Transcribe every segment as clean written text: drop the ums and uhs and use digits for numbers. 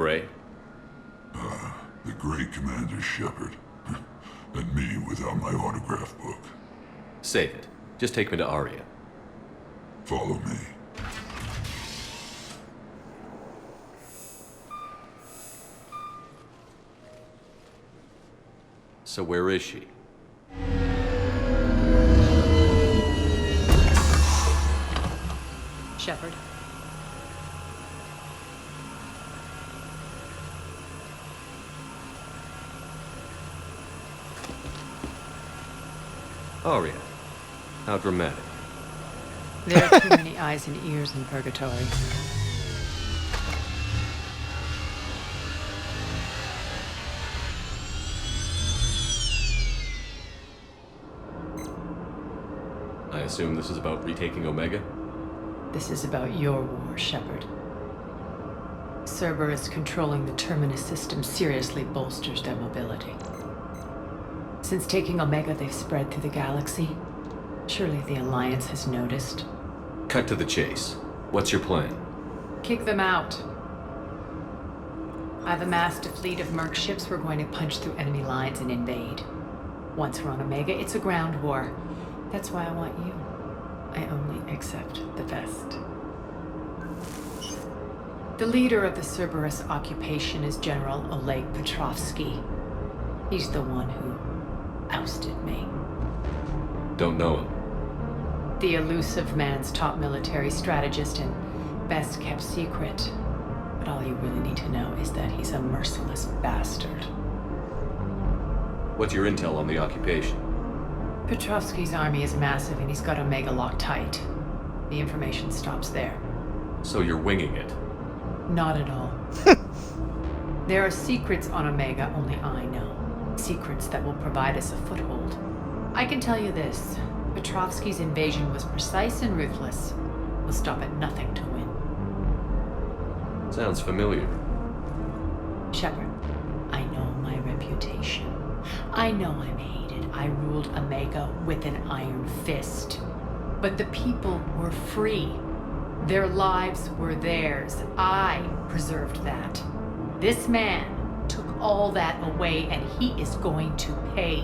Bray? The great Commander Shepard. And me without my autograph book. Save it. Just take me to Aria. Follow me. So where is she? Shepard. Aria. How dramatic. There are too many eyes and ears in Purgatory. I assume this is about retaking Omega? This is about your war, Shepard. Cerberus controlling the Terminus system seriously bolsters their mobility. Since taking Omega, they've spread through the galaxy. Surely the Alliance has noticed. Cut to the chase. What's your plan? Kick them out. I've amassed a fleet of merc ships. We're going to punch through enemy lines and invade. Once we're on Omega, it's a ground war. That's why I want you. I only accept the best. The leader of the Cerberus occupation is General Oleg Petrovsky. He's the one who ousted me. Don't know him. The elusive man's top military strategist and best kept secret. But all you really need to know is that he's a merciless bastard. What's your intel on the occupation? Petrovsky's army is massive and he's got Omega locked tight. The information stops there. So you're winging it? Not at all. There are secrets on Omega only I know. Secrets that will provide us a foothold. I can tell you this. Petrovsky's invasion was precise and ruthless. We'll stop at nothing to win. Sounds familiar. Shepard, I know my reputation. I know I'm hated. I ruled Omega with an iron fist. But the people were free. Their lives were theirs. I preserved that. This man took all that away, and he is going to pay.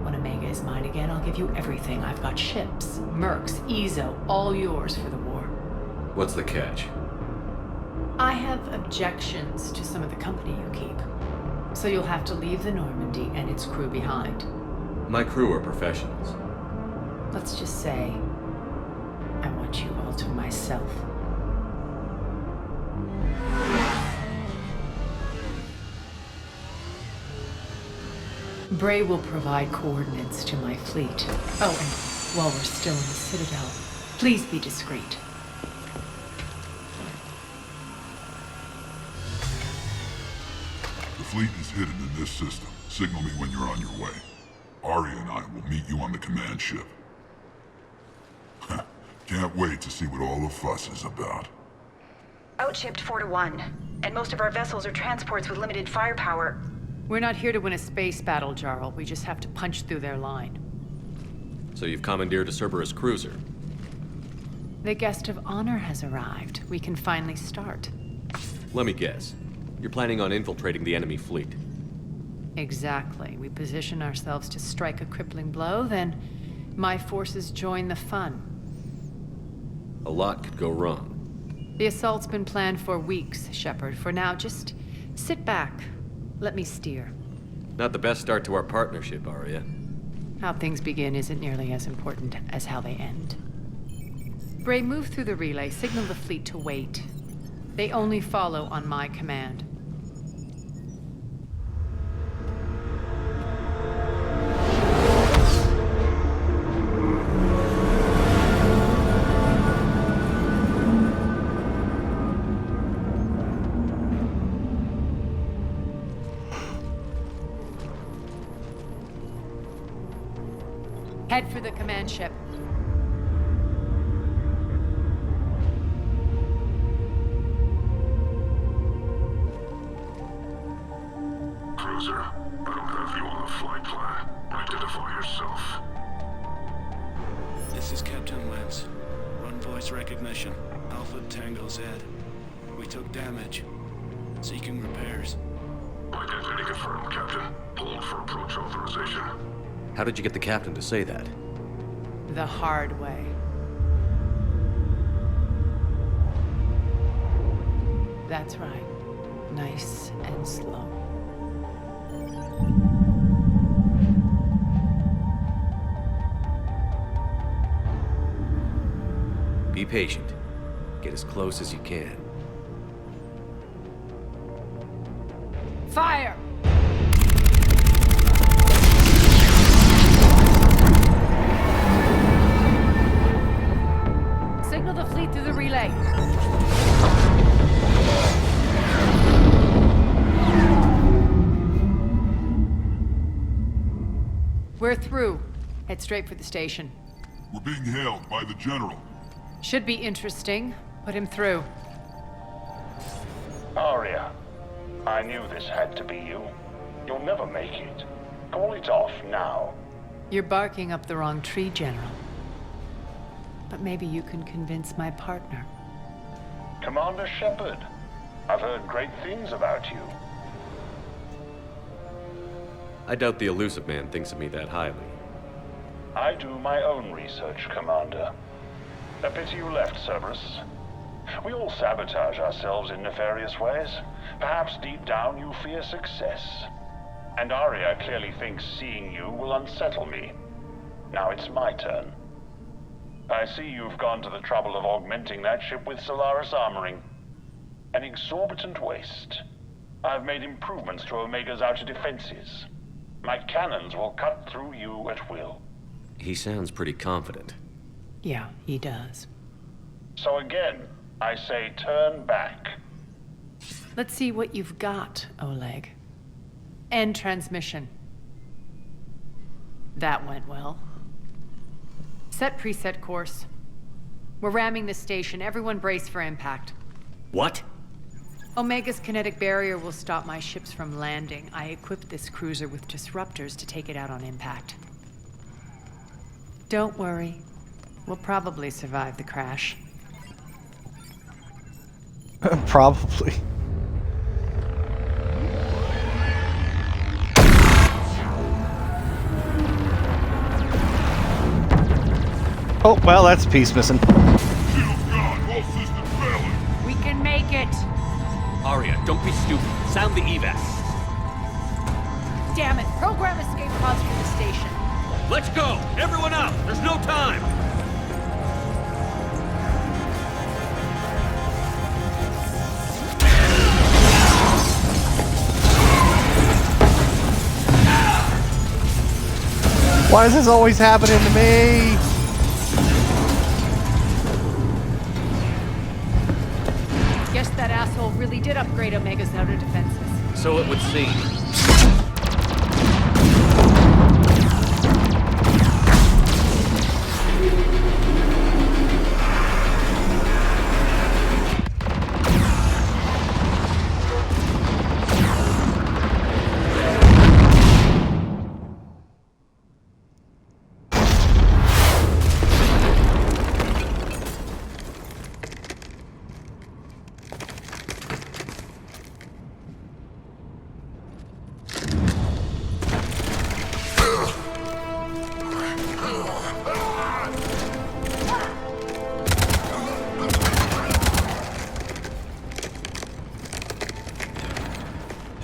When Omega is mine again, I'll give you everything. I've got ships, mercs, Ezo, all yours for the war. What's the catch? I have objections to some of the company you keep. So you'll have to leave the Normandy and its crew behind. My crew are professionals. Let's just say, I want you all to myself. Bray will provide coordinates to my fleet. Oh, and while we're still in the Citadel, please be discreet. The fleet is hidden in this system. Signal me when you're on your way. Aria and I will meet you on the command ship. Can't wait to see what all the fuss is about. Outshipped 4-1, and most of our vessels are transports with limited firepower. We're not here to win a space battle, Jarl. We just have to punch through their line. So you've commandeered a Cerberus cruiser? The guest of honor has arrived. We can finally start. Let me guess. You're planning on infiltrating the enemy fleet? Exactly. We position ourselves to strike a crippling blow, then my forces join the fun. A lot could go wrong. The assault's been planned for weeks, Shepard. For now, just sit back. Let me steer. Not the best start to our partnership, Aria. How things begin isn't nearly as important as how they end. Bray, move through the relay. Signal the fleet to wait. They only follow on my command. Head for the command ship. Cruiser, I don't have you on the flight plan. Identify yourself. This is Captain Lance. Run voice recognition. Alpha Tango Z. We took damage. Seeking repairs. Identity confirmed, Captain. Hold for approach authorization. How did you get the captain to say that? The hard way. That's right. Nice and slow. Be patient. Get as close as you can. Fire! Signal the fleet through the relay. We're through. Head straight for the station. We're being hailed by the General. Should be interesting. Put him through. Aria, I knew this had to be you. You'll never make it. Call it off now. You're barking up the wrong tree, General. But maybe you can convince my partner. Commander Shepard, I've heard great things about you. I doubt the elusive man thinks of me that highly. I do my own research, Commander. A pity you left, Cerberus. We all sabotage ourselves in nefarious ways. Perhaps deep down you fear success. And Aria clearly thinks seeing you will unsettle me. Now it's my turn. I see you've gone to the trouble of augmenting that ship with Solaris armoring. An exorbitant waste. I've made improvements to Omega's outer defenses. My cannons will cut through you at will. He sounds pretty confident. Yeah, he does. So again, I say turn back. Let's see what you've got, Oleg. End transmission. That went well. Set preset course. We're ramming the station. Everyone brace for impact. What? Omega's kinetic barrier will stop my ships from landing. I equipped this cruiser with disruptors to take it out on impact. Don't worry. We'll probably survive the crash. Probably. Oh, well, that's a piece missing. Shields gone. All systems failing. We can make it! Aria, don't be stupid. Sound the evac. Damn it! Program escape pods from the station. Let's go! Everyone out! There's no time! Why is this always happening to me? Guess that asshole really did upgrade Omega's outer defenses. So it would seem.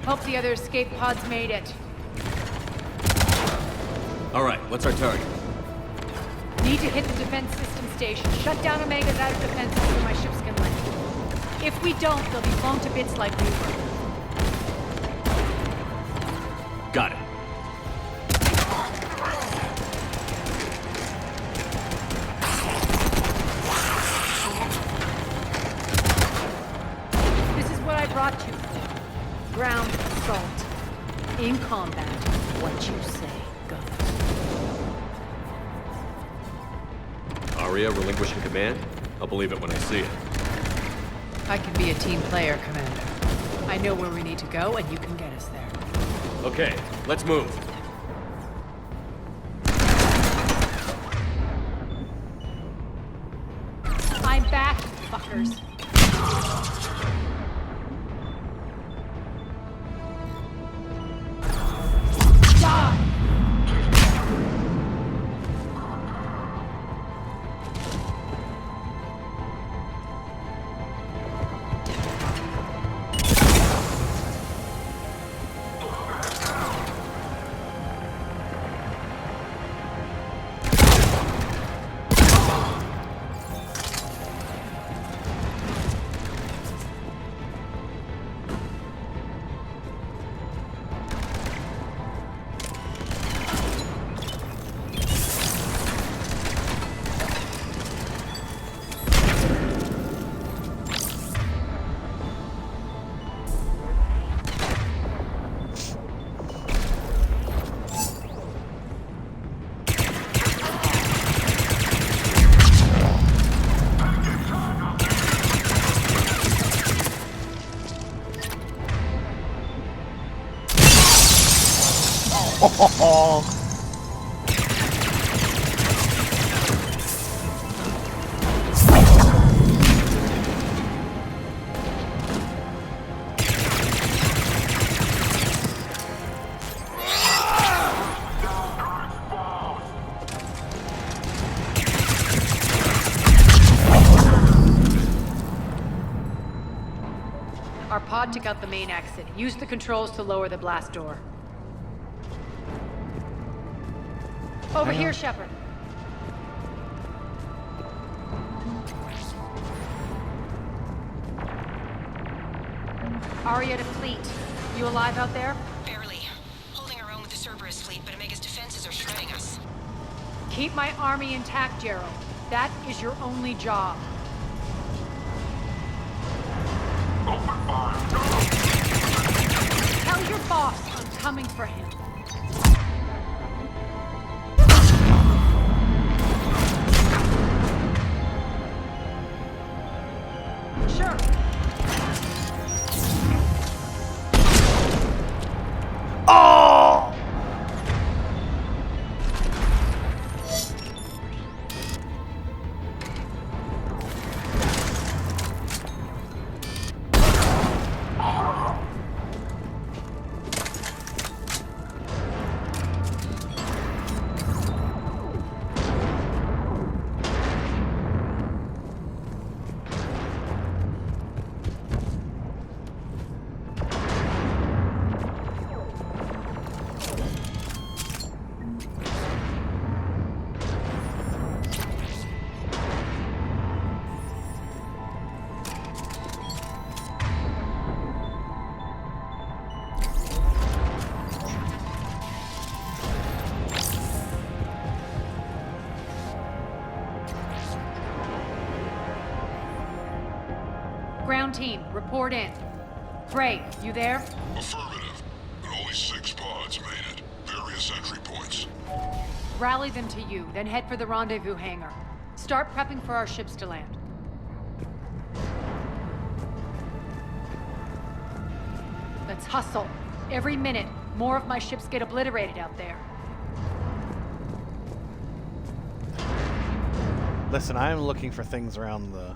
Hope the other escape pods made it. All right, what's our target? Need to hit the defense system station. Shut down Omega's outer defenses so my ships can land. If we don't, they'll be blown to bits like we were. Got it. This is what I brought you for. Ground assault. In combat, what you say goes. Aria relinquishing command? I'll believe it when I see it. I can be a team player, Commander. I know where we need to go, and you can get us there. Okay, let's move. I'm back, fuckers. Our pod took out the main exit. Use the controls to lower the blast door. Over here, Shepard. Aria to fleet. You alive out there? Barely. Holding our own with the Cerberus fleet, but Omega's defenses are shredding us. Keep my army intact, Gerald. That is your only job. Tell your boss I'm coming for him. Sure. Oh! Ground team, report in. Gray, you there? Affirmative. But only 6 pods made it. Various entry points. Rally them to you, then head for the rendezvous hangar. Start prepping for our ships to land. Let's hustle. Every minute, more of my ships get obliterated out there. Listen, I'm looking for things around the...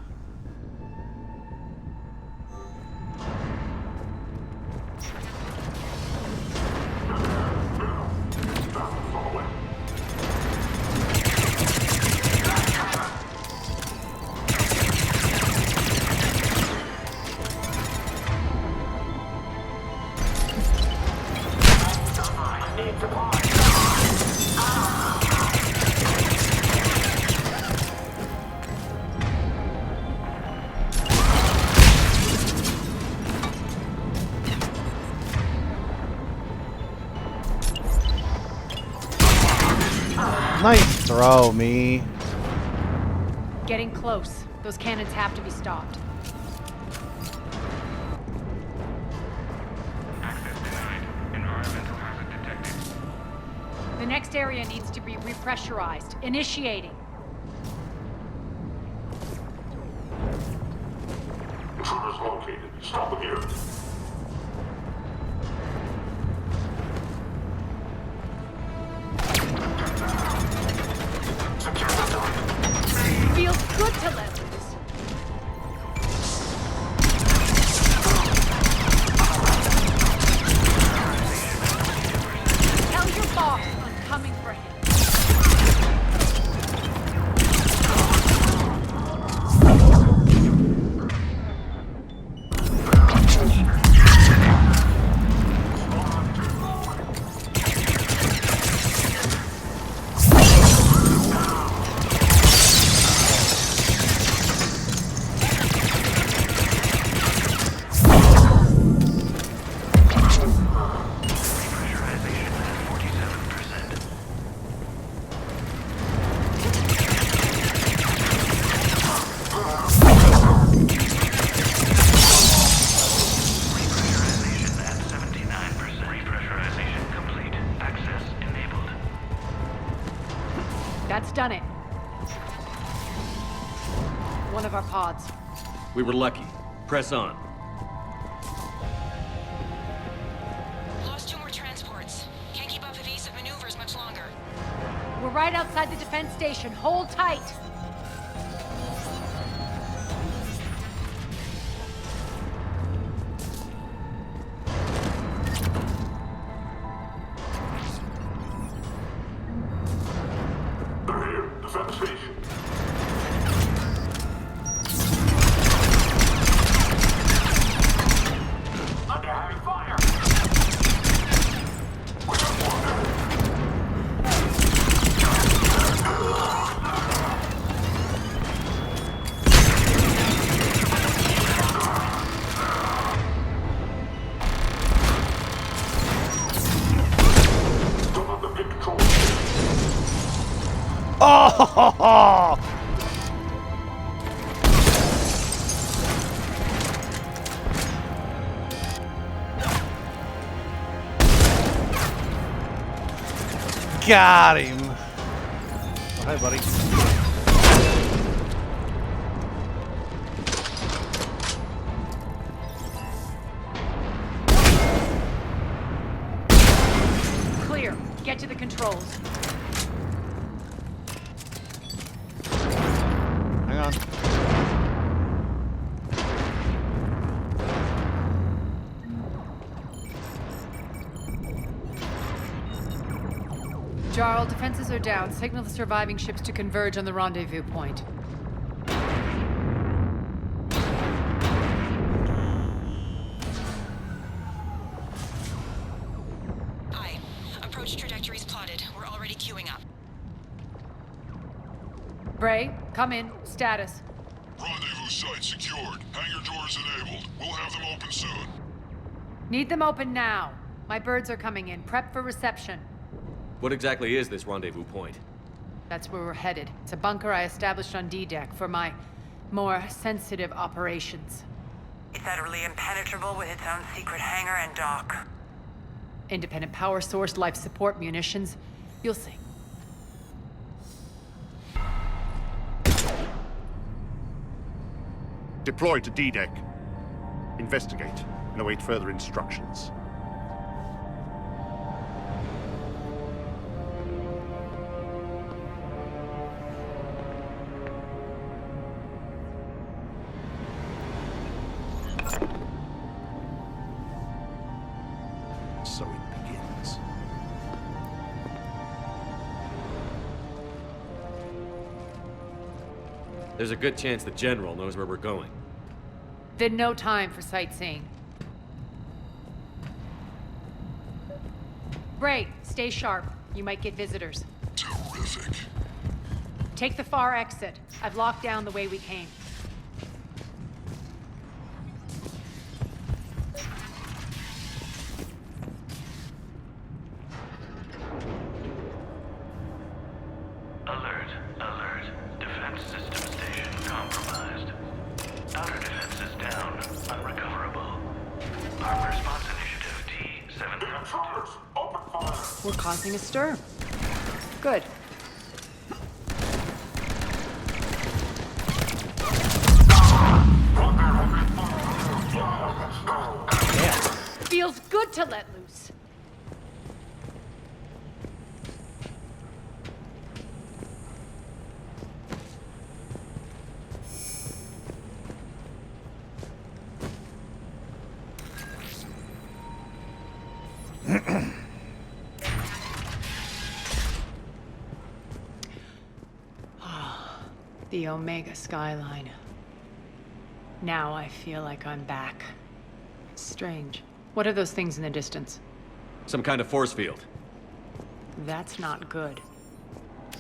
Nice throw, me. Getting close. Those cannons have to be stopped. Access denied. Environmental hazard detected. The next area needs to be repressurized. Initiating. Intruders located. Stop them here. Feels good to let loose. Tell your boss I'm coming for him. That's done it. One of our pods. We were lucky. Press on. Lost 2 more transports. Can't keep up with Visa We're right outside the defense station. Hold tight. They're here. Defend the station. Under heavy fire! We got one there. Don't let them get control. Oh! Got him. Oh, hi, buddy. Clear. Get to the controls. Hang on. Jarl, defenses are down. Signal the surviving ships to converge on the rendezvous point. Aye. Approach trajectories plotted. We're already queuing up. Bray, come in. Status. Rendezvous site secured. Hangar doors enabled. We'll have them open soon. Need them open now. My birds are coming in. Prep for reception. What exactly is this rendezvous point? That's where we're headed. It's a bunker I established on D-Deck for my more sensitive operations. It's utterly impenetrable with its own secret hangar and dock. Independent power source, life support, munitions. You'll see. Deploy to D-Deck. Investigate and await further instructions. So it begins. There's a good chance the General knows where we're going. Then no time for sightseeing. Bray, stay sharp. You might get visitors. Terrific. Take the far exit. I've locked down the way we came. Alert, alert. Defense system station compromised. Outer defenses down, unrecoverable. Armed response initiative T-7. Open fire! We're causing a stir. Good. Feels good to let loose. The Omega skyline. Now I feel like I'm back. Strange. What are those things in the distance? Some kind of force field. That's not good.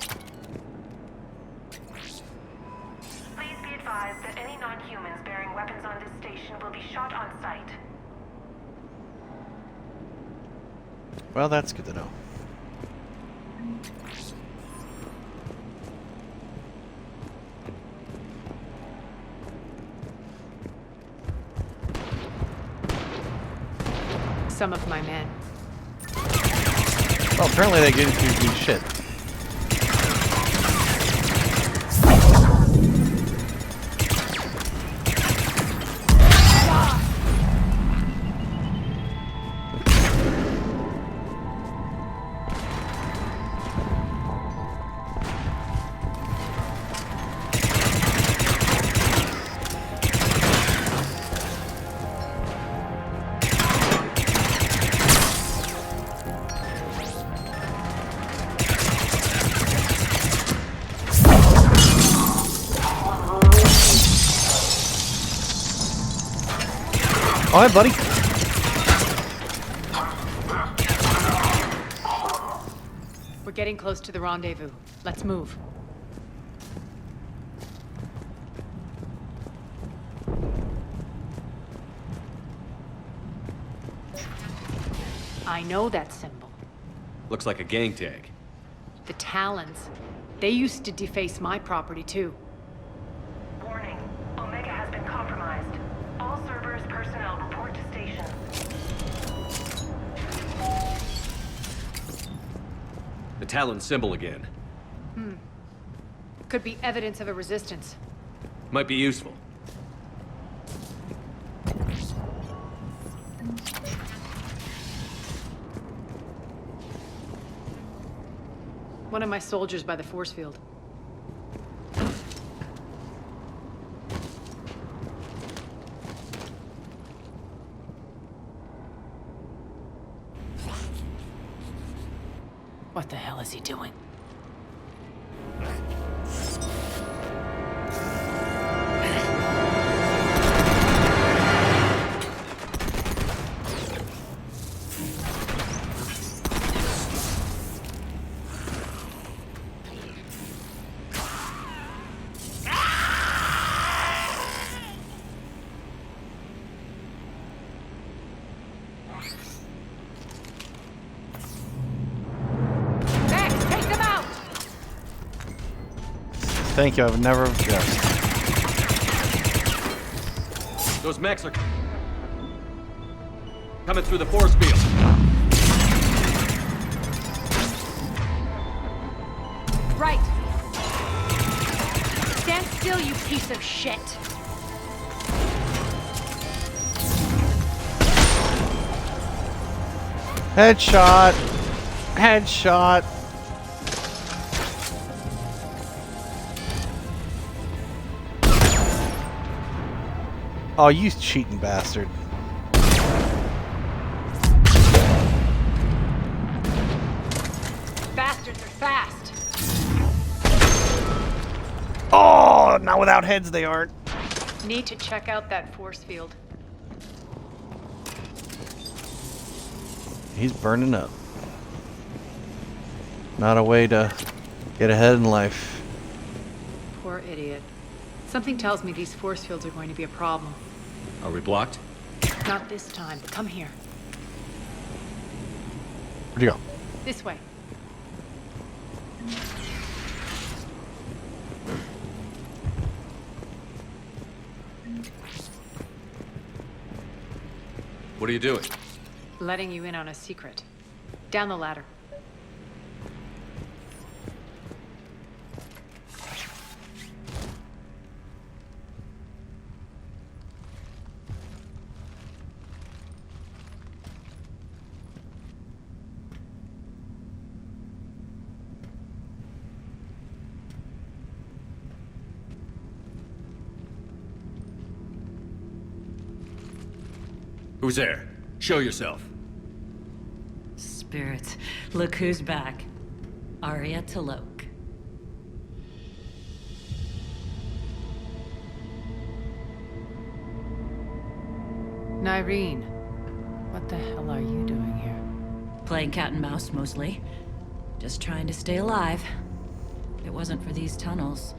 Please be advised that any non-humans bearing weapons on this station will be shot on sight. Well, that's good to know. Some of my men. Well, apparently they didn't do shit. ahead, buddy. We're getting close to the rendezvous. Let's move. I know that symbol. Looks like a gang tag. The Talons. They used to deface my property, too. Warning. Omega has been compromised. All Cerberus personnel report to station. The Talon symbol again. Could be evidence of a resistance. Might be useful. One of my soldiers by the force field. What the hell is he doing? Thank you, I've never guessed. Those mechs are coming through the force field. Right. Stand still, you piece of shit. Headshot! Headshot! Oh, you cheating bastard. Bastards are fast. Oh, not without heads they aren't. Need to check out that force field. He's burning up. Not a way to get ahead in life. Poor idiot. Something tells me these force fields are going to be a problem. Are we blocked? Not this time. Come here. Where'd you go? This way. What are you doing? Letting you in on a secret. Down the ladder. Who's there? Show yourself. Spirits, look who's back. Aria Taloke. Nyreen, what the hell are you doing here? Playing cat and mouse, mostly. Just trying to stay alive. If it wasn't for these tunnels.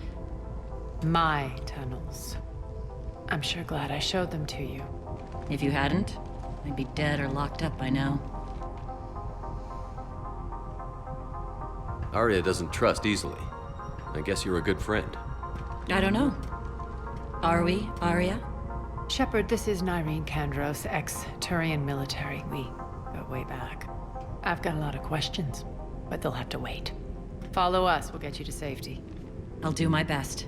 My tunnels. I'm sure glad I showed them to you. If you hadn't, I'd be dead or locked up by now. Aria doesn't trust easily. I guess you're a good friend. I don't know. Are we, Aria? Shepard, this is Nyreen Kandros, ex-Turian military. We go way back. I've got a lot of questions, but they'll have to wait. Follow us, we'll get you to safety. I'll do my best.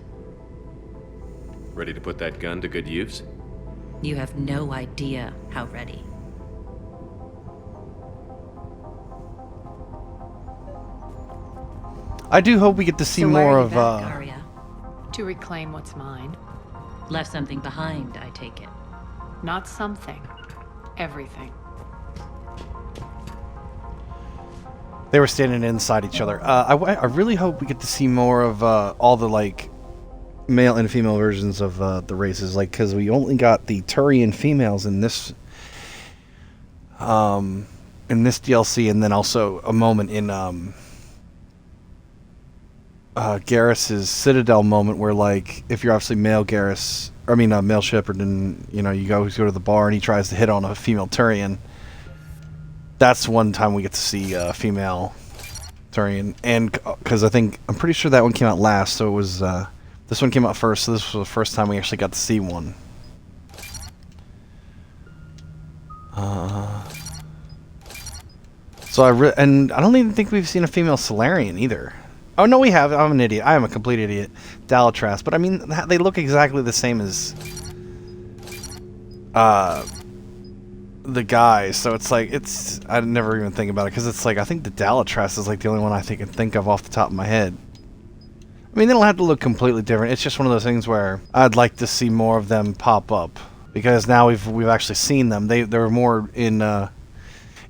Ready to put that gun to good use? You have no idea how ready. I do hope we get to see So why more are you of back, Aria? To reclaim what's mine. Left something behind, I take it. Not something. Everything. They were standing inside each other. I really hope we get to see more of all the like male and female versions of the races, like because we only got the Turian females in this in this DLC, and then also a moment in Garrus's Citadel moment where, like, if you're obviously male Garrus, or I mean male Shepard, and you know you go to the bar and he tries to hit on a female Turian. That's one time we get to see a female Turian, and because I'm pretty sure that one came out last, so it was this one came out first, so this was the first time we actually got to see one. So and I don't even think we've seen a female Solarian either. Oh no, we have. I'm an idiot. I am a complete idiot. Dalatras, but I mean they look exactly the same as the guys, so it's like I never even think about it because it's like I think the Dalatras is like the only one I can think of off the top of my head. I mean, they don't have to look completely different. It's just one of those things where I'd like to see more of them pop up because now we've actually seen them. They were more in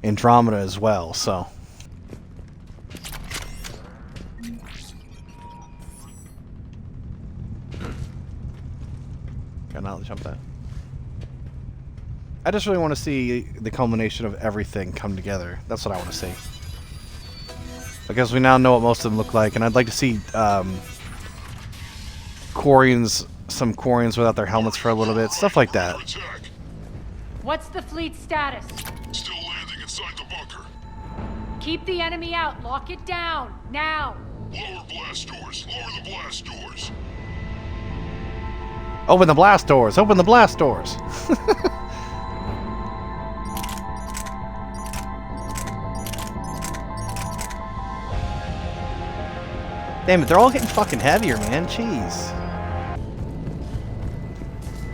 Andromeda as well, so. Okay, now let's jump that. I just really want to see the culmination of everything come together. That's what I want to see. Because we now know what most of them look like, and I'd like to see some Quarians without their helmets for a little bit, stuff like that. What's the fleet status? Still landing inside the bunker. Keep the enemy out. Lock it down. Now. Lower blast doors. Lower the blast doors. Open the blast doors. Open the blast doors. Damn it, they're all getting fucking heavier, man. Jeez.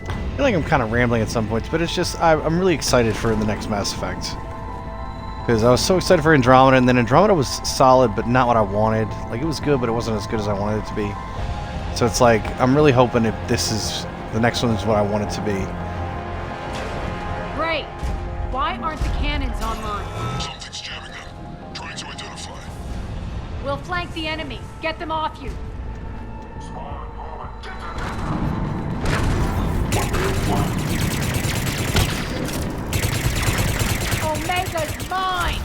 I feel like I'm kind of rambling at some points, but it's just, I'm really excited for the next Mass Effect. Because I was so excited for Andromeda, and then Andromeda was solid, but not what I wanted. Like, it was good, but it wasn't as good as I wanted it to be. So it's like, I'm really hoping if the next one is what I want it to be. Great. Why aren't the cannons online? Something's jamming them. Trying to identify. We'll flank the enemy. Get them off you. Omega's mine!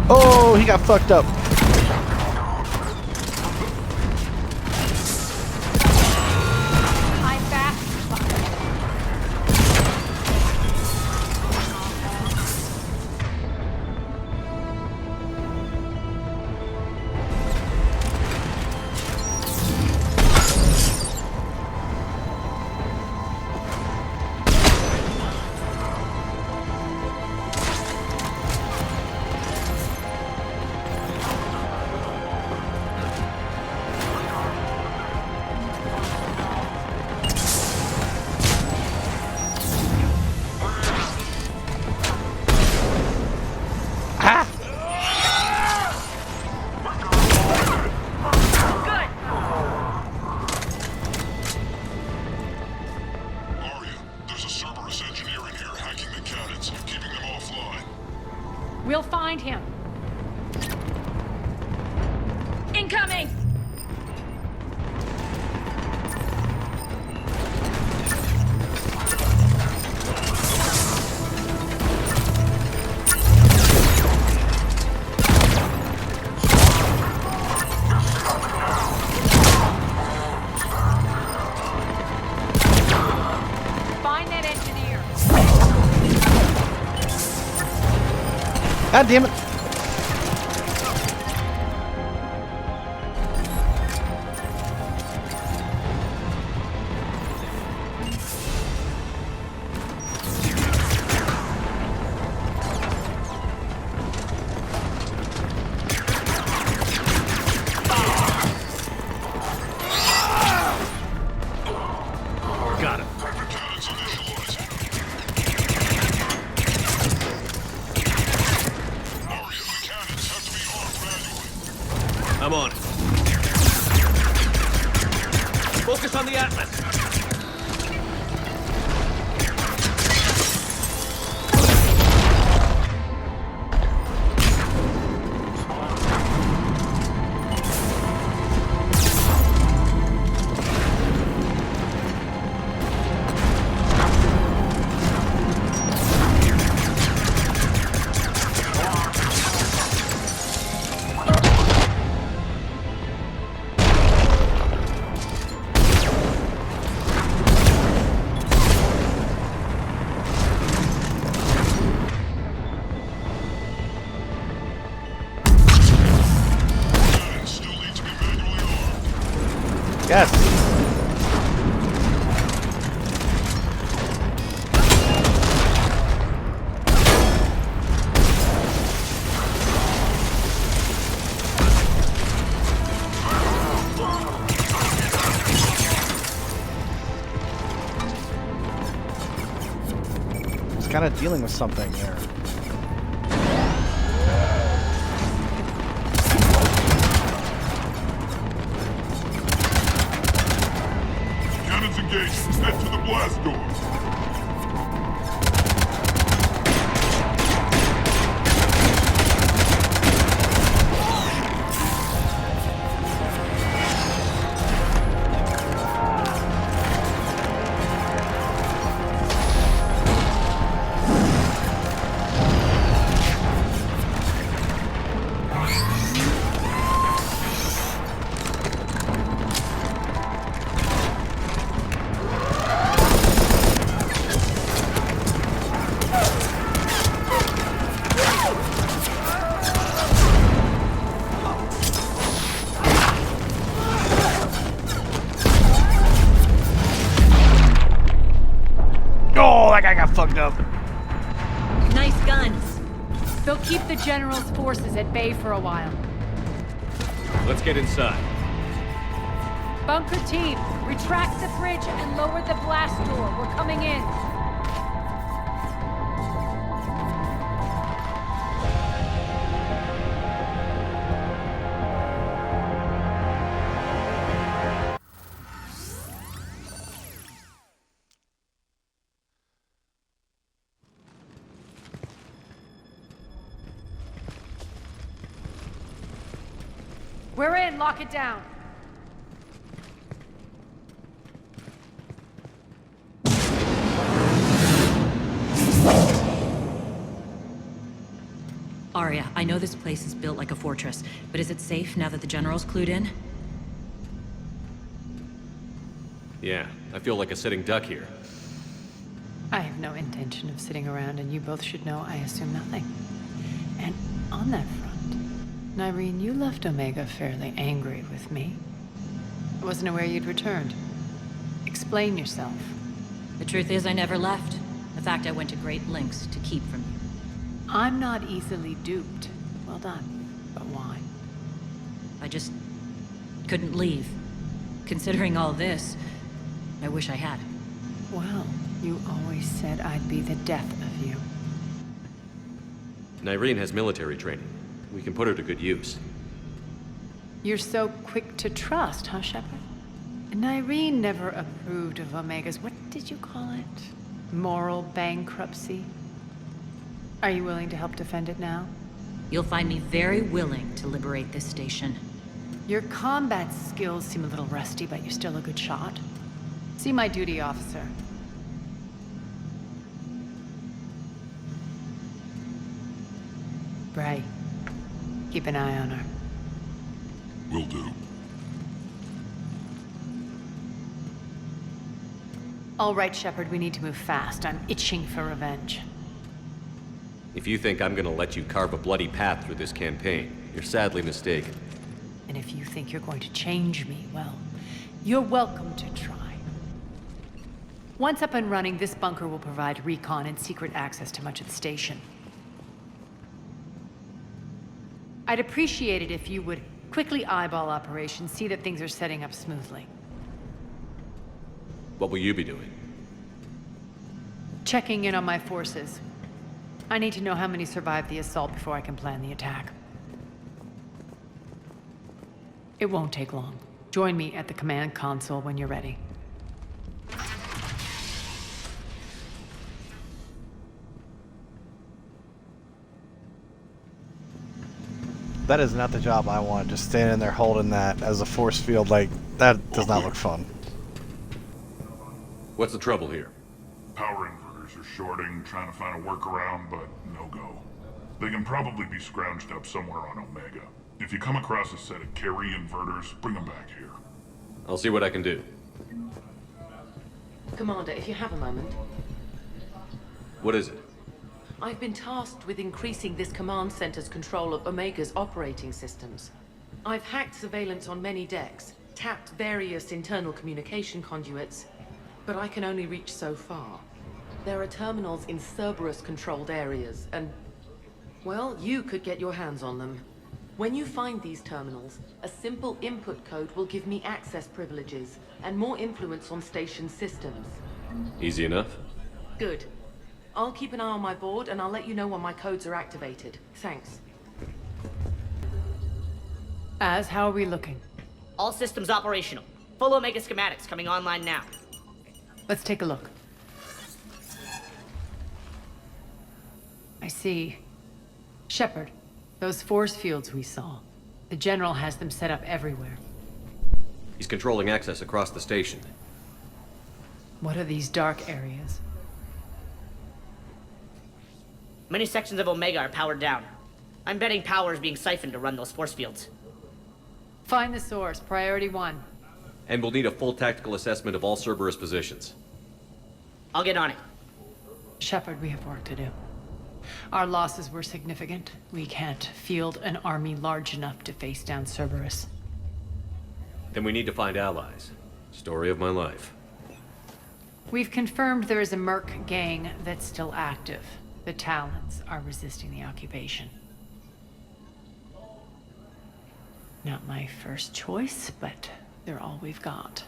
Oh, he got fucked up. I'm back. Aria, there's a Cerberus engineer in here hacking the cannons, keeping them offline. We'll find him. Incoming! Find that engineer. God damn it. Got him. Cannons initializing. Aria, the cannons have to be armed manually. I'm on it. Focus on the Atlas. was kind of dealing with something there. Cannons engaged. Head to the blast door. Oh, that guy got fucked up. Nice guns. They'll keep the General's forces at bay for a while. Let's get inside. Bunker team, retract the bridge and lower the blast door. We're coming in. We're in. Lock it down. Aria, I know this place is built like a fortress, but is it safe now that the General's clued in? Yeah, I feel like a sitting duck here. I have no intention of sitting around, and you both should know I assume nothing. And on that front, Nyreen, you left Omega fairly angry with me. I wasn't aware you'd returned. Explain yourself. The truth is I never left. In fact, I went to great lengths to keep from you. I'm not easily duped. Well done. But why? I just couldn't leave. Considering all this, I wish I had. Well, you always said I'd be the death of you. Nyreen has military training. We can put her to good use. You're so quick to trust, huh, Shepard? Nyreen never approved of Omega's, what did you call it? Moral bankruptcy? Are you willing to help defend it now? You'll find me very willing to liberate this station. Your combat skills seem a little rusty, but you're still a good shot. See my duty officer. Bray, keep an eye on her. Will do. All right, Shepard, we need to move fast. I'm itching for revenge. If you think I'm gonna let you carve a bloody path through this campaign, you're sadly mistaken. And if you think you're going to change me, well, you're welcome to try. Once up and running, this bunker will provide recon and secret access to much of the station. I'd appreciate it if you would quickly eyeball operations, see that things are setting up smoothly. What will you be doing? Checking in on my forces. I need to know how many survived the assault before I can plan the attack. It won't take long. Join me at the command console when you're ready. That is not the job I want. Just standing there holding that as a force field, like, that does not look fun. What's the trouble here? Power inverters are shorting, trying to find a workaround, but no go. They can probably be scrounged up somewhere on Omega. If you come across a set of carry inverters, bring them back here. I'll see what I can do. Commander, if you have a moment. What is it? I've been tasked with increasing this command center's control of Omega's operating systems. I've hacked surveillance on many decks, tapped various internal communication conduits, but I can only reach so far. There are terminals in Cerberus-controlled areas, and, well, you could get your hands on them. When you find these terminals, a simple input code will give me access privileges and more influence on station systems. Easy enough? Good. I'll keep an eye on my board, and I'll let you know when my codes are activated. Thanks. How are we looking? All systems operational. Full Omega schematics coming online now. Let's take a look. I see. Shepard, those force fields we saw. The General has them set up everywhere. He's controlling access across the station. What are these dark areas? Many sections of Omega are powered down. I'm betting power is being siphoned to run those force fields. Find the source, priority 1. And we'll need a full tactical assessment of all Cerberus positions. I'll get on it. Shepard, we have work to do. Our losses were significant. We can't field an army large enough to face down Cerberus. Then we need to find allies. Story of my life. We've confirmed there is a Merc gang that's still active. The Talons are resisting the occupation. Not my first choice, but they're all we've got.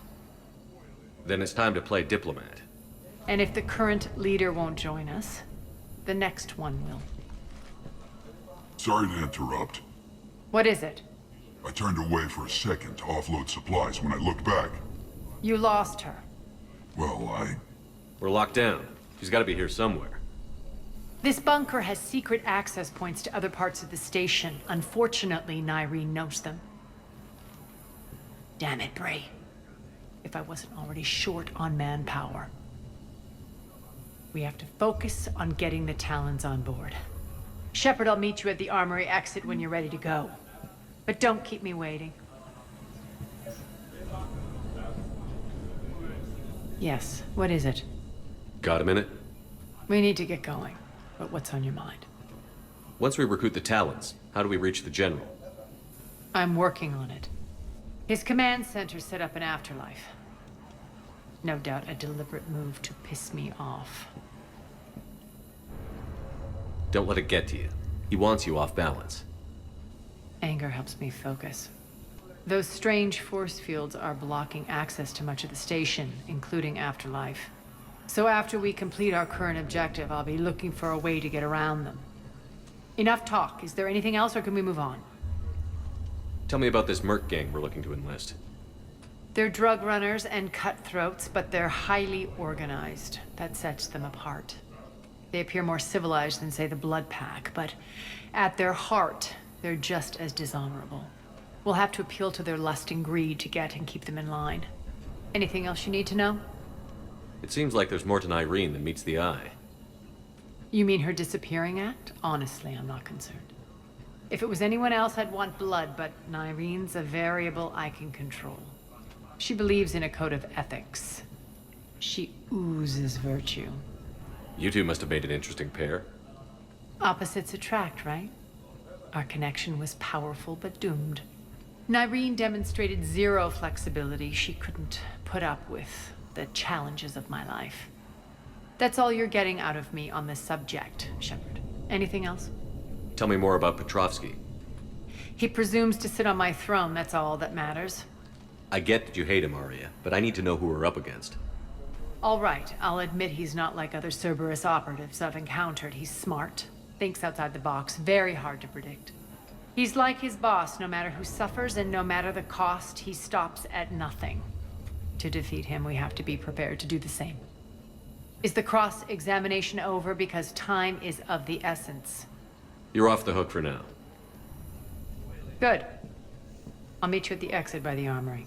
Then it's time to play diplomat. And if the current leader won't join us, the next one will. Sorry to interrupt. What is it? I turned away for a second to offload supplies. When I looked back, You lost her. well, We're locked down. She's got to be here somewhere. This bunker has secret access points to other parts of the station. Unfortunately, Nyreen knows them. Damn it, Bray. If I wasn't already short on manpower. We have to focus on getting the Talons on board. Shepard, I'll meet you at the armory exit when you're ready to go. But don't keep me waiting. Yes, what is it? Got a minute? We need to get going. But what's on your mind? Once we recruit the Talons, how do we reach the General? I'm working on it. His command center set up an afterlife. No doubt a deliberate move to piss me off. Don't let it get to you. He wants you off balance. Anger helps me focus. Those strange force fields are blocking access to much of the station, including afterlife. So after we complete our current objective, I'll be looking for a way to get around them. Enough talk. Is there anything else, or can we move on? Tell me about this Merc gang we're looking to enlist. They're drug runners and cutthroats, but they're highly organized. That sets them apart. They appear more civilized than, say, the Blood Pack, but at their heart, they're just as dishonorable. We'll have to appeal to their lust and greed to get and keep them in line. Anything else you need to know? It seems like there's more to Nyreen than meets the eye. You mean her disappearing act? Honestly, I'm not concerned. If it was anyone else, I'd want blood, but Nyreen's a variable I can control. She believes in a code of ethics. She oozes virtue. You two must have made an interesting pair. Opposites attract, right? Our connection was powerful but doomed. Nyreen demonstrated zero flexibility. She couldn't put up with the challenges of my life. That's all you're getting out of me on this subject, Shepard. Anything else? Tell me more about Petrovsky. He presumes to sit on my throne, that's all that matters. I get that you hate him, Aria, but I need to know who we're up against. All right, I'll admit he's not like other Cerberus operatives I've encountered. He's smart, thinks outside the box, very hard to predict. He's like his boss, no matter who suffers and no matter the cost, he stops at nothing. To defeat him, we have to be prepared to do the same. Is the cross-examination over? Because time is of the essence. You're off the hook for now. Good. I'll meet you at the exit by the armory.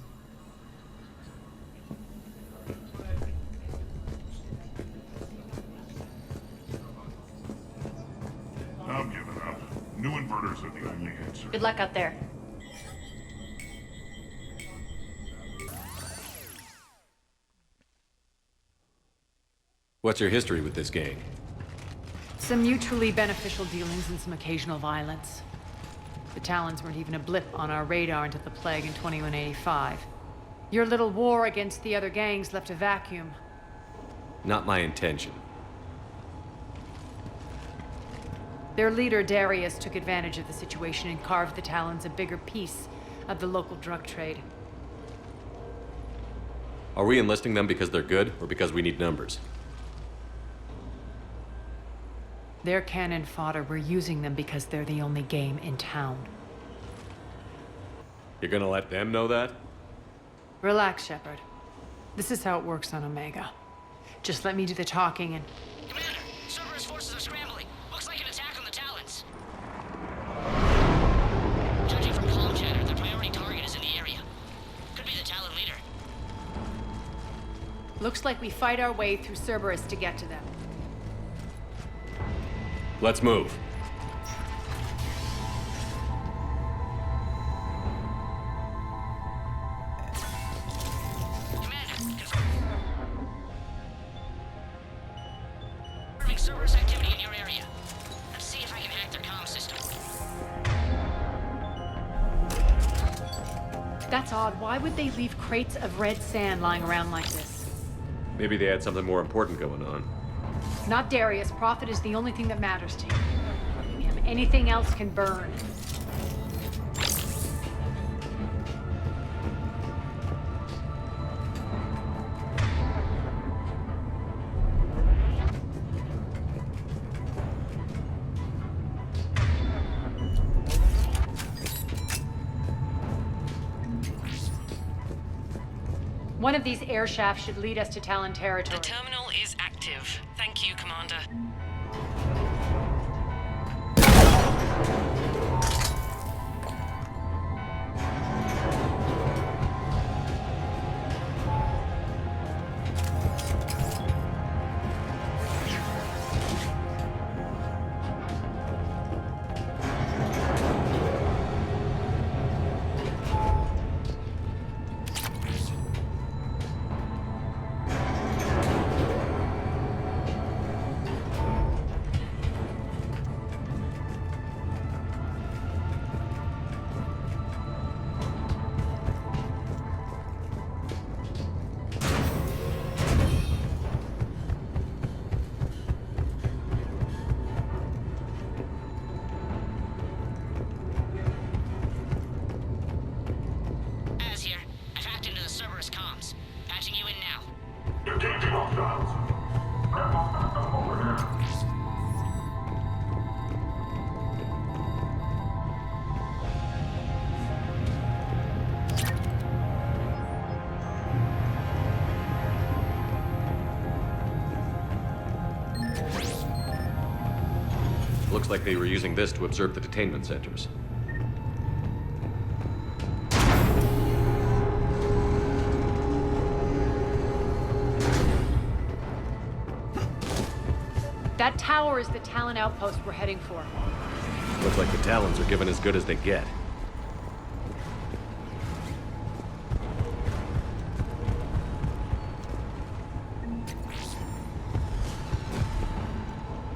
I'm giving up. New inverters are the only answer. Good luck out there. What's your history with this gang? Some mutually beneficial dealings and some occasional violence. The Talons weren't even a blip on our radar until the plague in 2185. Your little war against the other gangs left a vacuum. Not my intention. Their leader, Darius, took advantage of the situation and carved the Talons a bigger piece of the local drug trade. Are we enlisting them because they're good, or because we need numbers? They're cannon fodder. We're using them because they're the only game in town. You're gonna let them know that? Relax, Shepard. This is how it works on Omega. Just let me do the talking and... Commander, Cerberus forces are scrambling. Looks like an attack on the Talons. Judging from comm chatter, their priority target is in the area. Could be the Talon leader. Looks like we fight our way through Cerberus to get to them. Let's move. Confirming Cerberus activity in your area. Let's see if I can hack their comm system. That's odd. Why would they leave crates of red sand lying around like this? Maybe they had something more important going on. Not Darius. Profit is the only thing that matters to you. Anything else can burn. One of these air shafts should lead us to Talon territory. The terminal is active. Thank you, Commander. Looks like they were using this to observe the detainment centers. That tower is the Talon outpost we're heading for. Looks like the Talons are given as good as they get.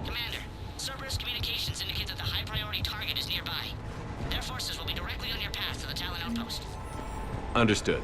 Commander, Cerberus communications indicate that the high-priority target is nearby. Their forces will be directly on your path to the Talon outpost. Understood.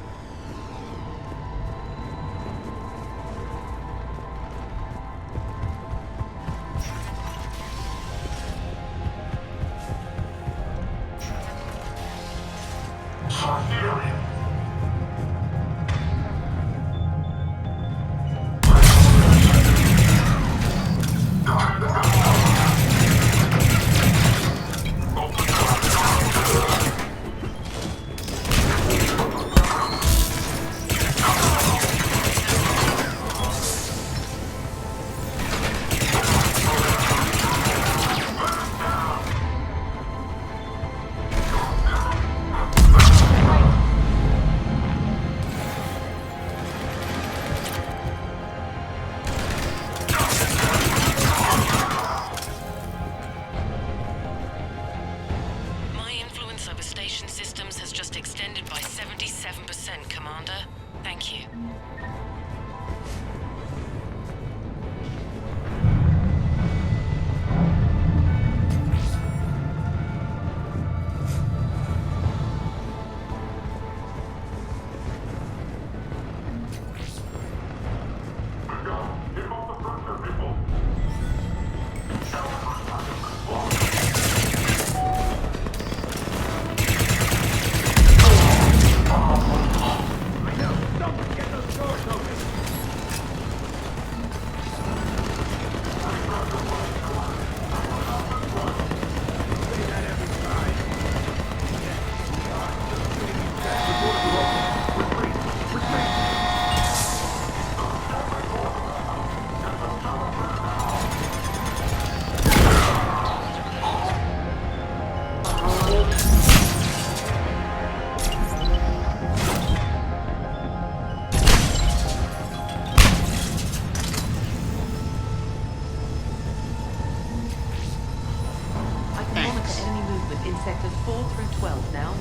in sectors 4 through 12 now.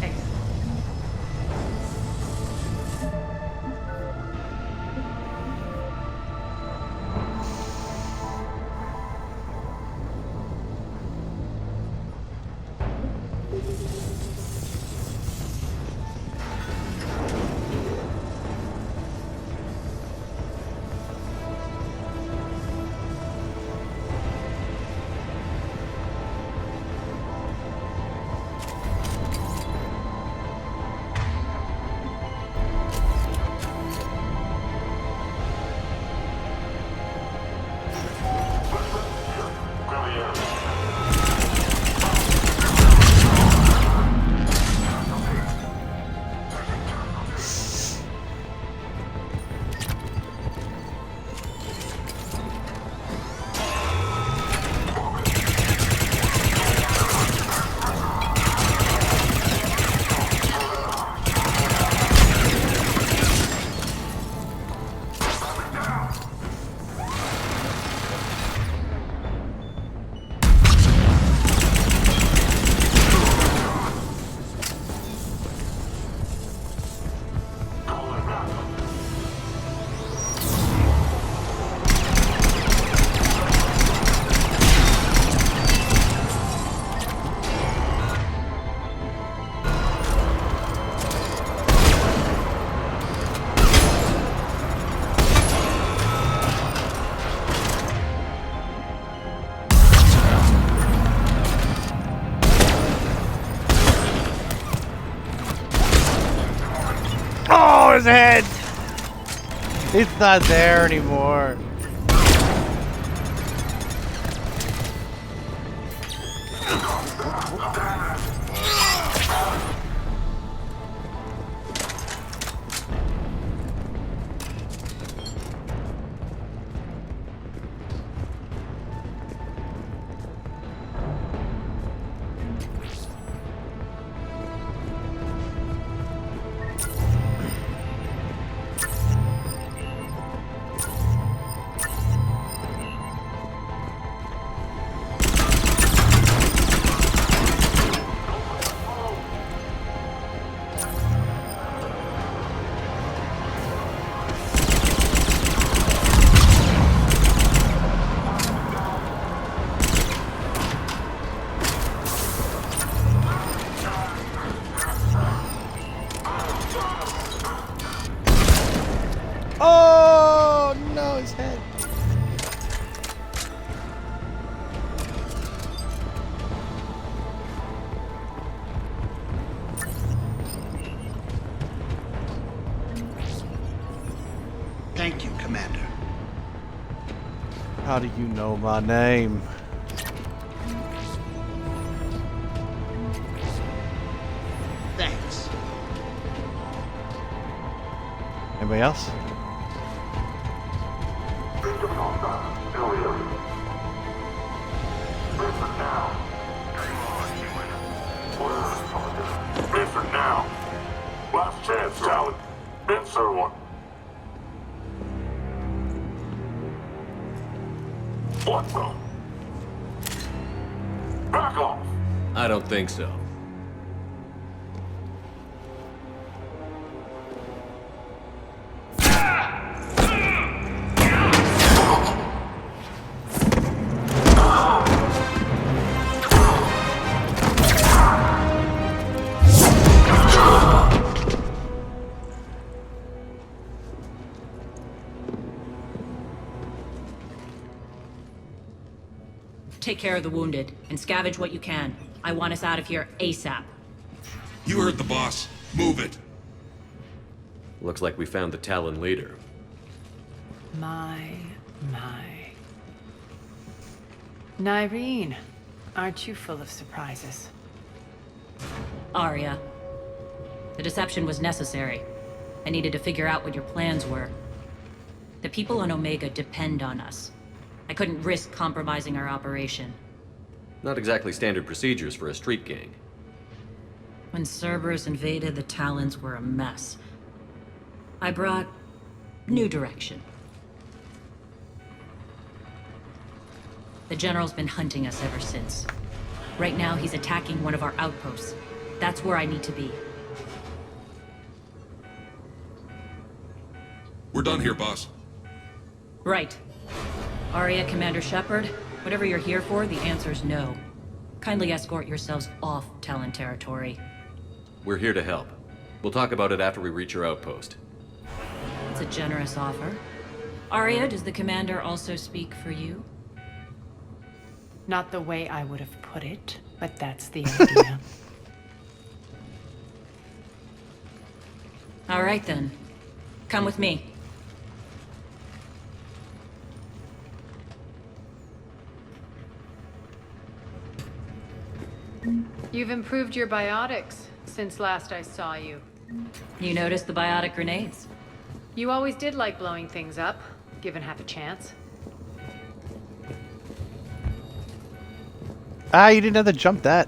Excellent. Oh, his head! He's not there anymore. Oh no, his head. Thank you, Commander. How do you know my name? Thanks. Anybody else? Listen now. Last chance, Talon. Answer one. What the? Back off. I don't think so. Take care of the wounded, and scavenge what you can. I want us out of here ASAP. You heard the boss. Move it. Looks like we found the Talon leader. My. Nyreen, aren't you full of surprises? Aria. The deception was necessary. I needed to figure out what your plans were. The people on Omega depend on us. I couldn't risk compromising our operation. Not exactly standard procedures for a street gang. When Cerberus invaded, the Talons were a mess. I brought new direction. The General's been hunting us ever since. Right now, he's attacking one of our outposts. That's where I need to be. We're done here, boss. Right. Aria, Commander Shepard, whatever you're here for, the answer's no. Kindly escort yourselves off Talon territory. We're here to help. We'll talk about it after we reach your outpost. It's a generous offer. Aria, does the Commander also speak for you? Not the way I would have put it, but that's the idea. All right, then. Come with me. You've improved your biotics since last I saw you. You noticed the biotic grenades? You always did like blowing things up, given half a chance. Ah, you didn't have to jump that.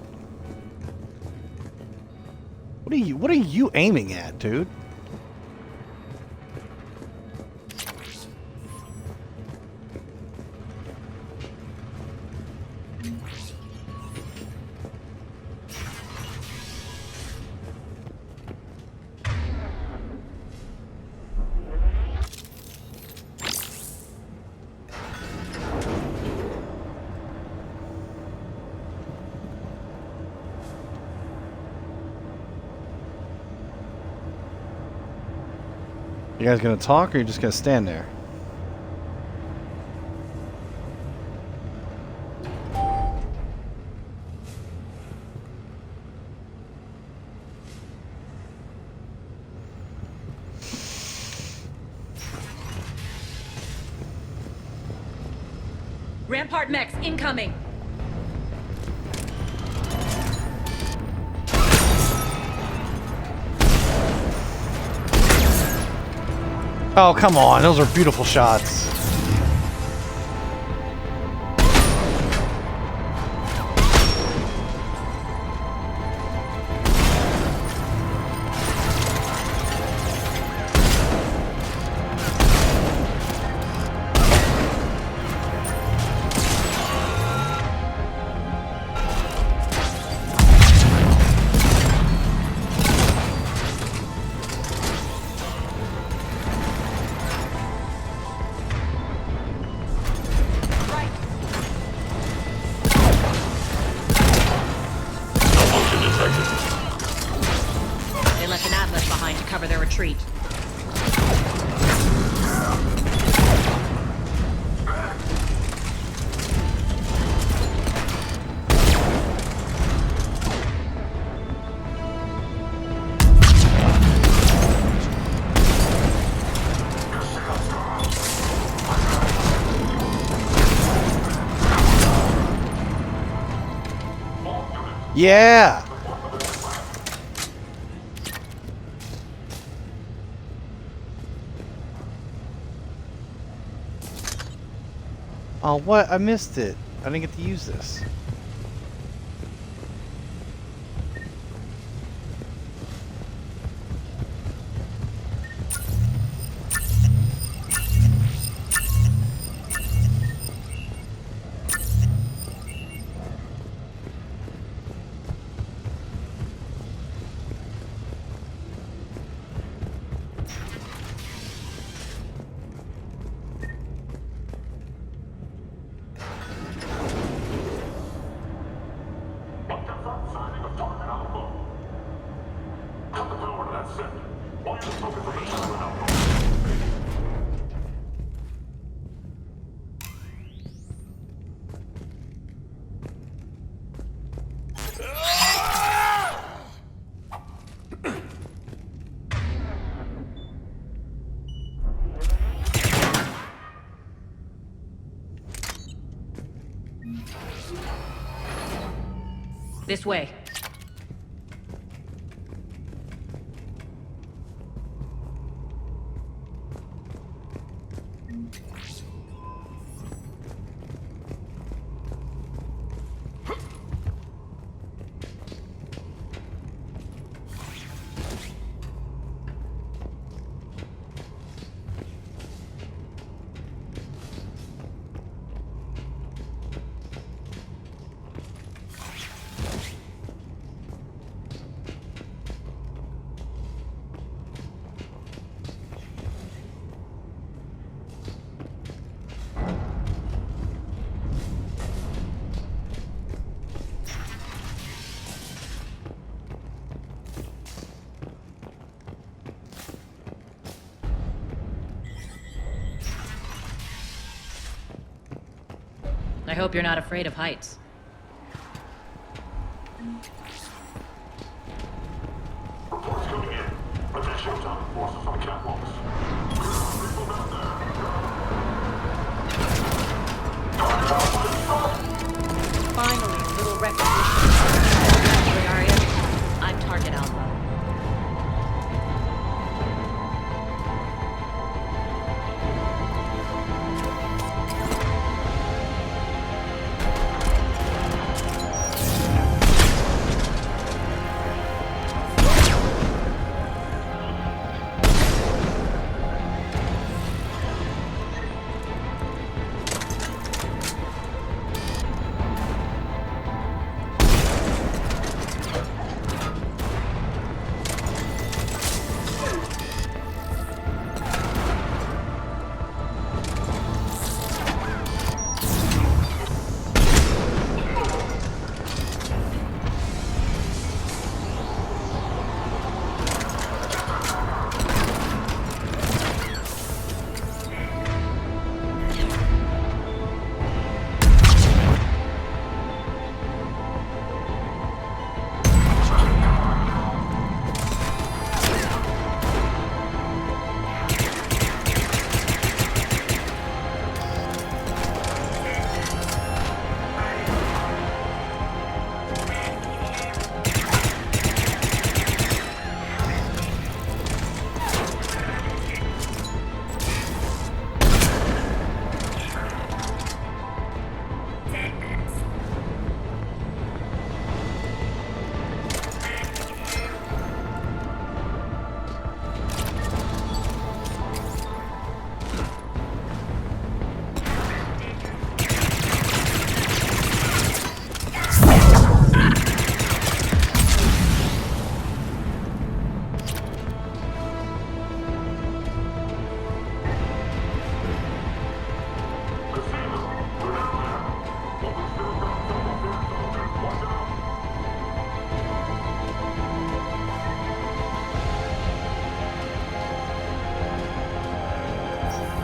What are you aiming at, dude? You guys gonna talk, or are you just gonna stand there? Rampart mechs incoming! Oh, come on. Those are beautiful shots. They left an Atlas behind to cover their retreat. Yeah! Oh, what? I missed it. I didn't get to use this. This way. I hope you're not afraid of heights. Reports coming in. Attention, showtime. Forces on catwalks. People down there. Finally, a little recognition. Aria, I'm target alpha.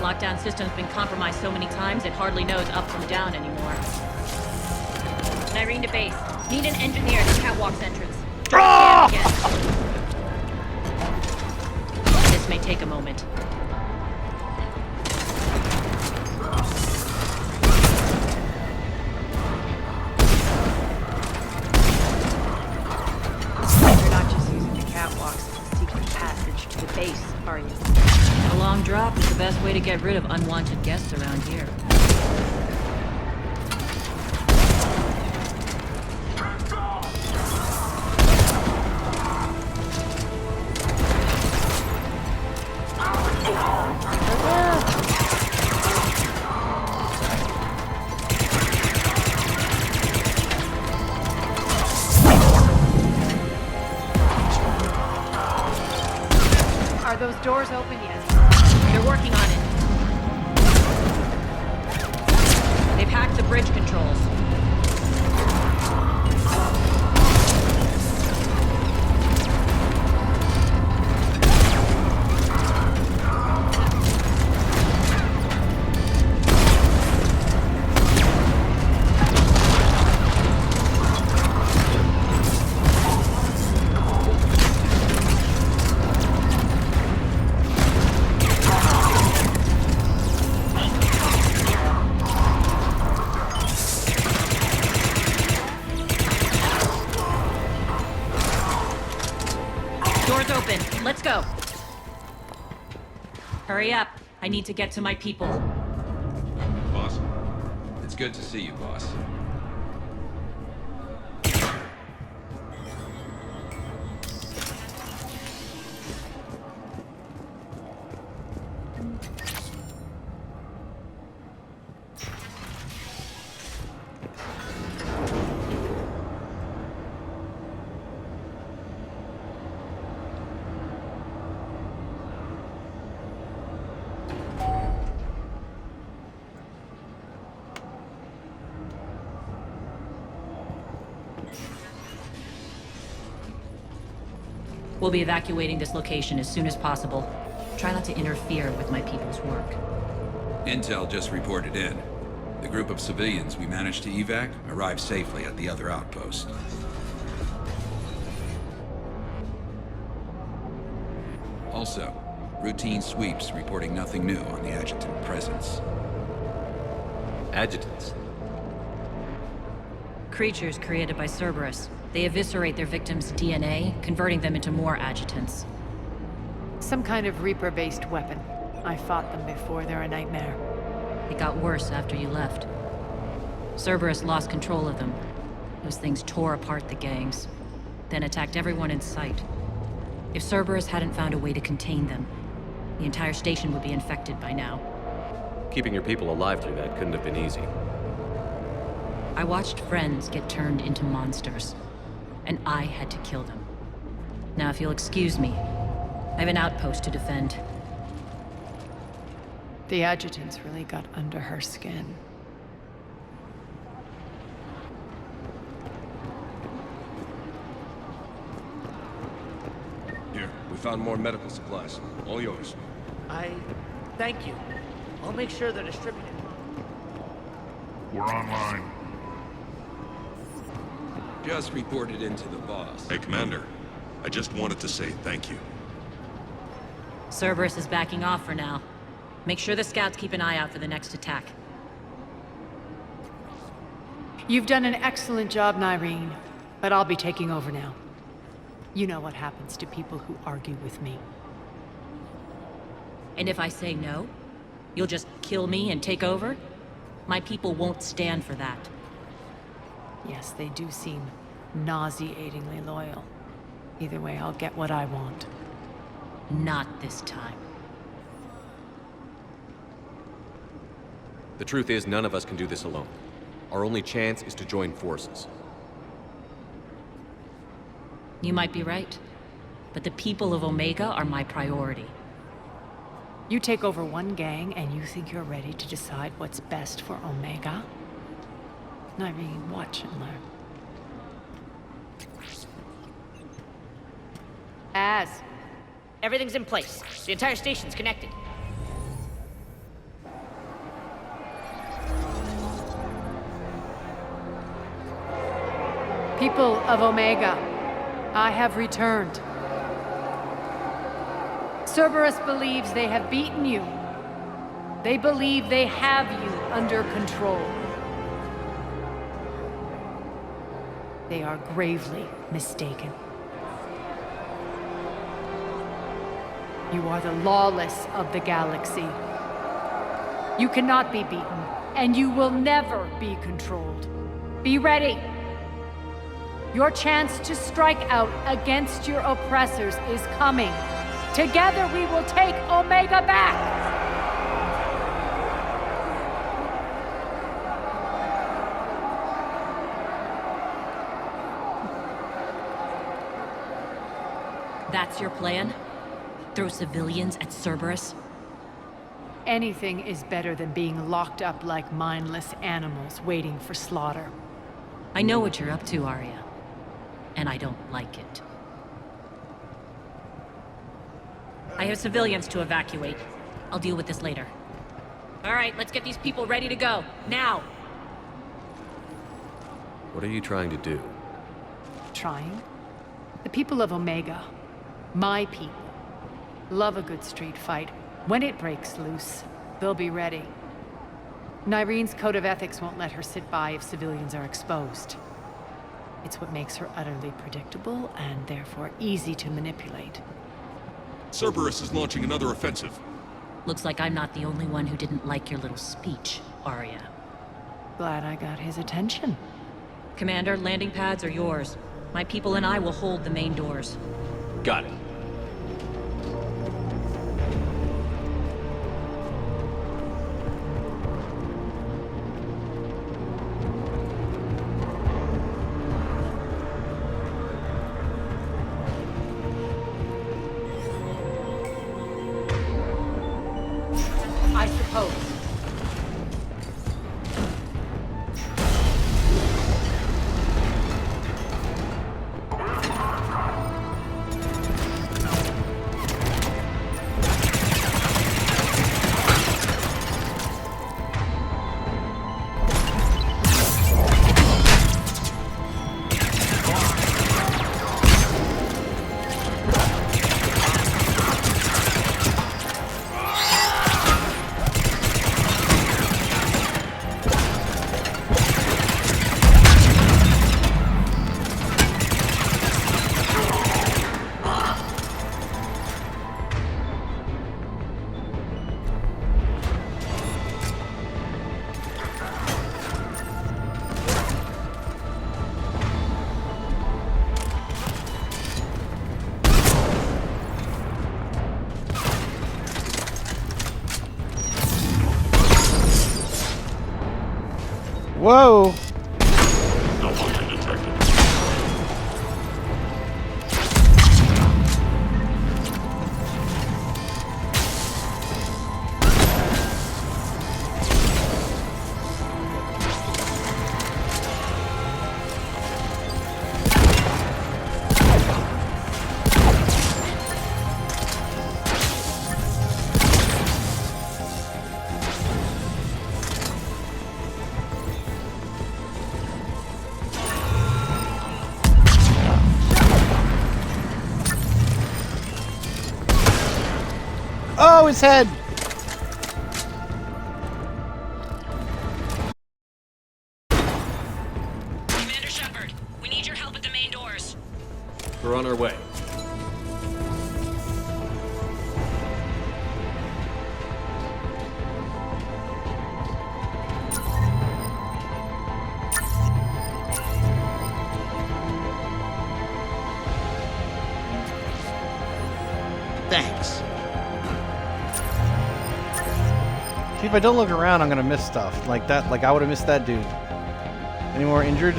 Lockdown system's been compromised so many times it hardly knows up from down anymore. Irene to base. Need an engineer at the catwalk's entrance. This may take a moment. You're not just using the catwalks as a secret passage to the base, are you? A long drop is the best way to get rid of unwanted guests around here. Are those doors open yet? They're working on it. They've hacked the bridge controls. Doors open. Let's go. Hurry up. I need to get to my people. Boss, it's good to see you, boss. We'll be evacuating this location as soon as possible. Try not to interfere with my people's work. Intel just reported in. The group of civilians we managed to evac arrived safely at the other outpost. Also, routine sweeps reporting nothing new on the adjutant presence. Adjutants? Creatures created by Cerberus. They eviscerate their victims' DNA, converting them into more adjutants. Some kind of Reaper-based weapon. I fought them before, they're a nightmare. It got worse after you left. Cerberus lost control of them. Those things tore apart the gangs, then attacked everyone in sight. If Cerberus hadn't found a way to contain them, the entire station would be infected by now. Keeping your people alive through that couldn't have been easy. I watched friends get turned into monsters, and I had to kill them. Now, if you'll excuse me, I have an outpost to defend. The adjutants really got under her skin. Here, we found more medical supplies. All yours. Thank you. I'll make sure they're distributed. We're online. Just reported into the boss. Hey, Commander. I just wanted to say thank you. Cerberus is backing off for now. Make sure the scouts keep an eye out for the next attack. You've done an excellent job, Nyreen, but I'll be taking over now. You know what happens to people who argue with me. And if I say no, you'll just kill me and take over? My people won't stand for that. Yes, they do seem nauseatingly loyal. Either way, I'll get what I want. Not this time. The truth is, none of us can do this alone. Our only chance is to join forces. You might be right, but the people of Omega are my priority. You take over one gang and you think you're ready to decide what's best for Omega? Nyreen, watch and learn. Everything's in place. The entire station's connected. People of Omega, I have returned. Cerberus believes they have beaten you. They believe they have you under control. They are gravely mistaken. You are the lawless of the galaxy. You cannot be beaten, and you will never be controlled. Be ready. Your chance to strike out against your oppressors is coming. Together we will take Omega back! That's your plan? Throw civilians at Cerberus? Anything is better than being locked up like mindless animals waiting for slaughter. I know what you're up to, Aria. And I don't like it. I have civilians to evacuate. I'll deal with this later. All right, let's get these people ready to go. Now! What are you trying to do? Trying? The people of Omega, my people, love a good street fight. When it breaks loose, they'll be ready. Nyreen's code of ethics won't let her sit by if civilians are exposed. It's what makes her utterly predictable and therefore easy to manipulate. Cerberus is launching another offensive. Looks like I'm not the only one who didn't like your little speech, Aria. Glad I got his attention. Commander, landing pads are yours. My people and I will hold the main doors. Got it. I suppose. Whoa! No one detected. Oh, his head! Commander Shepard, we need your help at the main doors. We're on our way. Thanks. See, if I don't look around, I'm gonna miss stuff like that. Like I would have missed that dude. Any more injured?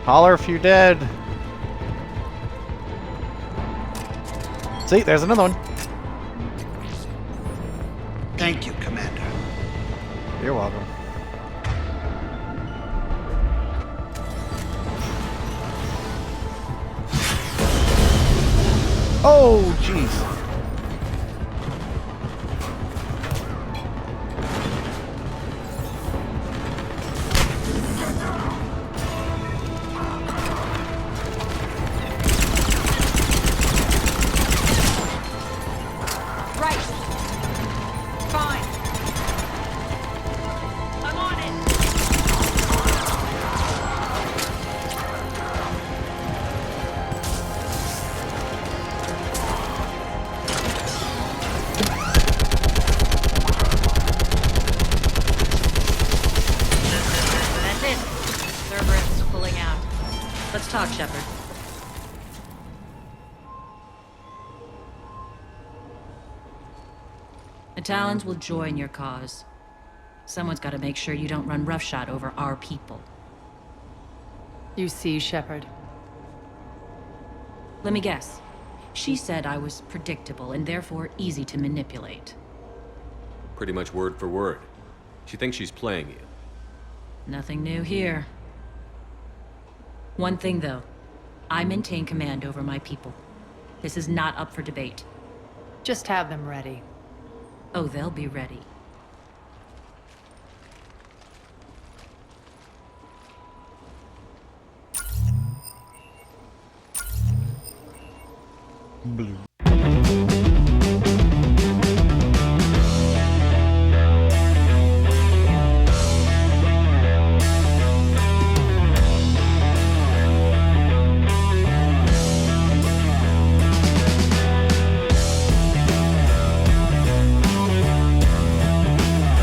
Holler if you're dead. See, there's another one. Thank you, Commander. You're welcome. Oh, jeez. Right. Fine. I'm on it. That's it. Cerberus pulling out. Let's talk, Shepard. The Talons will join your cause. Someone's got to make sure you don't run roughshod over our people. You see, Shepard. Let me guess. She said I was predictable and therefore easy to manipulate. Pretty much word for word. She thinks she's playing you. Nothing new here. One thing, though. I maintain command over my people. This is not up for debate. Just have them ready. Oh, they'll be ready. Blue.